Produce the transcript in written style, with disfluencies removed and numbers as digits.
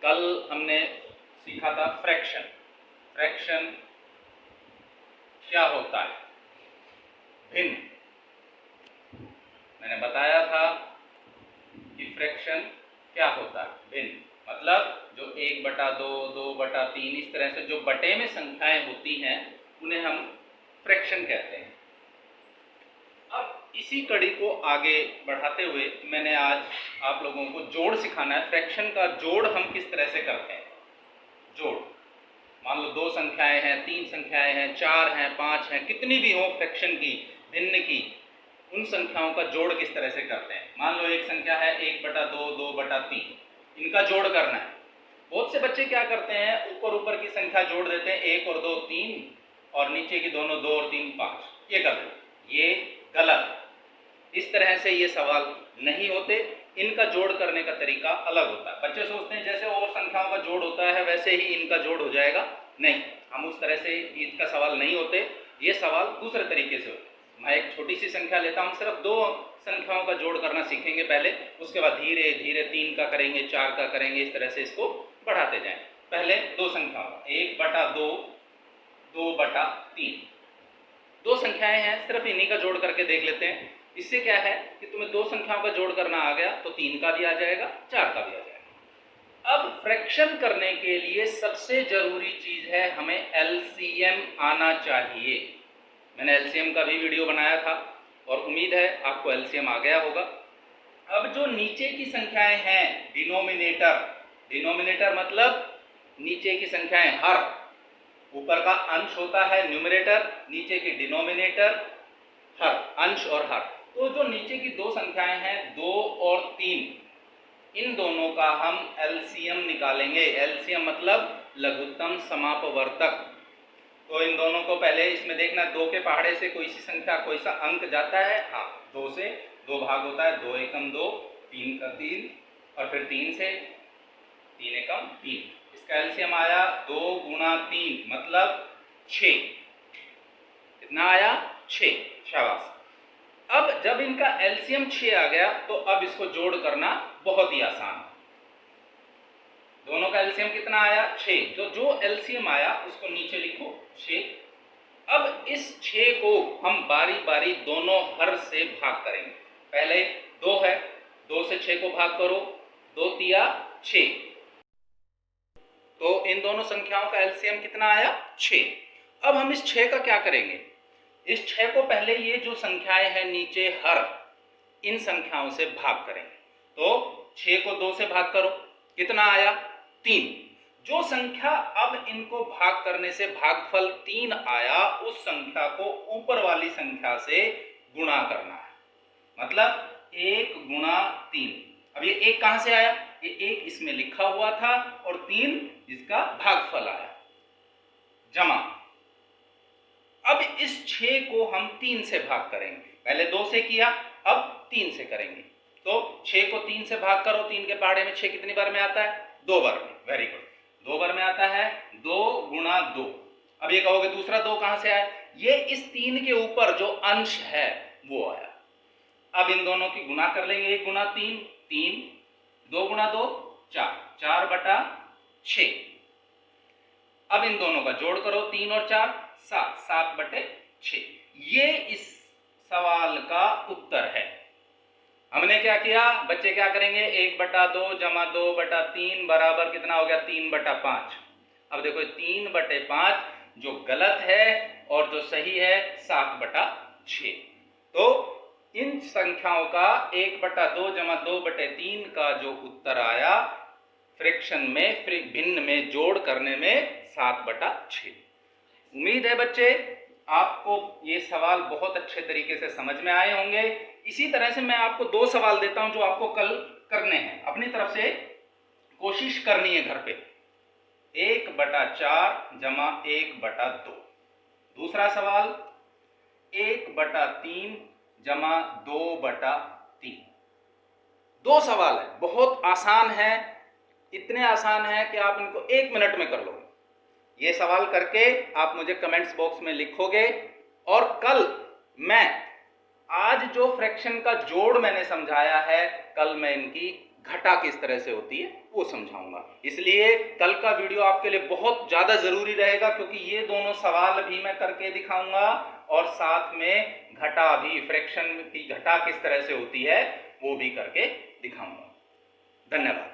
कल हमने सीखा था फ्रैक्शन। फ्रैक्शन क्या होता है? भिन्न। मैंने बताया था कि फ्रैक्शन क्या होता है? भिन्न मतलब जो 1/2, 2/3 इस तरह से जो बटे में संख्याएं होती हैं उन्हें हम फ्रैक्शन कहते हैं। अब इसी कड़ी को आगे बढ़ाते हुए मैंने आज आप लोगों को जोड़ सिखाना है। फ्रैक्शन का जोड़ हम किस तरह से करते हैं। जोड़, मान लो 2 संख्याएं हैं, 3 संख्याएं हैं, 4 हैं, 5 हैं, कितनी भी हो फ्रैक्शन की, भिन्न की, उन संख्याओं का जोड़ किस तरह से करते हैं। मान लो एक संख्या है 1/2, 2/3, इनका जोड़ करना है। बहुत से बच्चे क्या करते हैं, ऊपर की संख्या जोड़ देते हैं, 1 और 2 3, और नीचे की दोनों 2 और 3 5। ये गलत, ये गलत। इस तरह से ये सवाल नहीं होते। इनका जोड़ करने का तरीका अलग होता है। बच्चे सोचते हैं जैसे और संख्याओं का जोड़ होता है वैसे ही इनका जोड़ हो जाएगा। नहीं, हम उस तरह से इसका सवाल नहीं होते। ये सवाल दूसरे तरीके से होते। मैं एक छोटी सी संख्या लेता हूँ, सिर्फ 2 संख्याओं का जोड़ करना सीखेंगे पहले, उसके बाद धीरे धीरे 3 का करेंगे, 4 का करेंगे, इस तरह से इसको बढ़ाते जाएं। पहले 2 संख्याओं का, 1/2, 2/3, 2 संख्याएं हैं, सिर्फ इन्हीं का जोड़ करके देख लेते हैं। इससे क्या है कि तुम्हें 2 संख्याओं का जोड़ करना आ गया तो 3 का भी आ जाएगा, 4 का भी आ जाएगा। अब फ्रैक्शन करने के लिए सबसे जरूरी चीज है, हमें एलसीएम आना चाहिए। मैंने एलसीएम का भी वीडियो बनाया था और उम्मीद है आपको एलसीएम आ गया होगा। अब जो नीचे की संख्याएं हैं, डिनोमिनेटर, डिनोमिनेटर मतलब नीचे की संख्याएं, हर, ऊपर का अंश होता है न्यूमरेटर, नीचे की डिनोमिनेटर, हर, अंश और हर। तो जो नीचे की 2 संख्याएं हैं 2 और 3, इन दोनों का हम एलसीएम निकालेंगे। एलसीएम मतलब लघुत्तम समापवर्तक। तो इन दोनों को पहले इसमें देखना, 2 के पहाड़े से कोई सी संख्या, कोई सा अंक जाता है। हाँ, 2 से 2 भाग होता है, 2 एकम 2, 3 का 3, और फिर 3 से 3 एकम 3। इसका एलसीएम आया 2 गुणा 3 मतलब 6। कितना आया? 6। शाबाश। अब जब इनका एलसीएम 6 आ गया तो अब इसको जोड़ करना बहुत ही आसान है। दोनों का एलसीएम कितना आया? 6। तो जो एलसीएम आया उसको नीचे लिखो 6। अब इस 6 को हम बारी बारी दोनों हर से भाग करेंगे। पहले 2 है, 2 से 6 को भाग करो, 2 तिया 6। तो इन दोनों संख्याओं का एलसीएम कितना आया? 6। अब हम इस 6 का क्या करेंगे? इस 6 को पहले ये जो संख्याएं हैं नीचे हर, इन संख्याओं से भाग करेंगे। तो 6 को 2 से भाग करो, कितना आया? 3। जो संख्या अब इनको भाग करने से भागफल 3 आया, उस संख्या को ऊपर वाली संख्या से गुणा करना है। मतलब 1 गुणा 3। अब ये 1 कहां से आया? ये 1 इसमें लिखा हुआ था और 3 इसका भागफल आया, जमा। अब इस 6 को हम 3 से भाग करेंगे। पहले 2 से किया, अब 3 से करेंगे। तो 6 को 3 से भाग करो, 3 के पहाड़े में 6 कितनी बार में आता है? 2 बार में। वेरी गुड, 2 बार में आता है। 2 गुणा 2। अब ये कहोगे दूसरा 2 कहां से आया? ये इस 3 के ऊपर जो अंश है वो आया। अब इन दोनों की गुणा कर लेंगे, 1 गुणा 3 3, 2 गुणा 2 4, 4/6। अब इन दोनों का जोड़ करो, 3 और 4 7, 7/6। ये इस सवाल का उत्तर है। हमने क्या किया? बच्चे क्या करेंगे? 1/2 जमा 2/3 बराबर कितना हो गया? 3/5। अब देखो 3/5 जो गलत है और जो सही है 7/6। तो इन संख्याओं का 1/2 जमा 2/3 का जो उत्तर आया फ्रैक्शन में, भिन्न में जोड़ करने में 7/6। उम्मीद है बच्चे आपको ये सवाल बहुत अच्छे तरीके से समझ में आए होंगे। इसी तरह से मैं आपको 2 सवाल देता हूं जो आपको कल करने हैं। अपनी तरफ से कोशिश करनी है घर पे। 1/4 जमा 1/2। दूसरा सवाल 1/3 जमा 2/3। 2 सवाल है, बहुत आसान है। इतने आसान है कि आप इनको 1 मिनट में कर लोगे। ये सवाल करके आप मुझे कमेंट्स बॉक्स में लिखोगे, और कल मैं आज जो फ्रैक्शन का जोड़ मैंने समझाया है, कल मैं इनकी घटा किस तरह से होती है वो समझाऊंगा। इसलिए कल का वीडियो आपके लिए बहुत ज़्यादा ज़रूरी रहेगा, क्योंकि ये दोनों सवाल भी मैं करके दिखाऊंगा और साथ में घटा भी, फ्रैक्शन की घटा किस तरह से होती है वो भी करके दिखाऊंगा। धन्यवाद।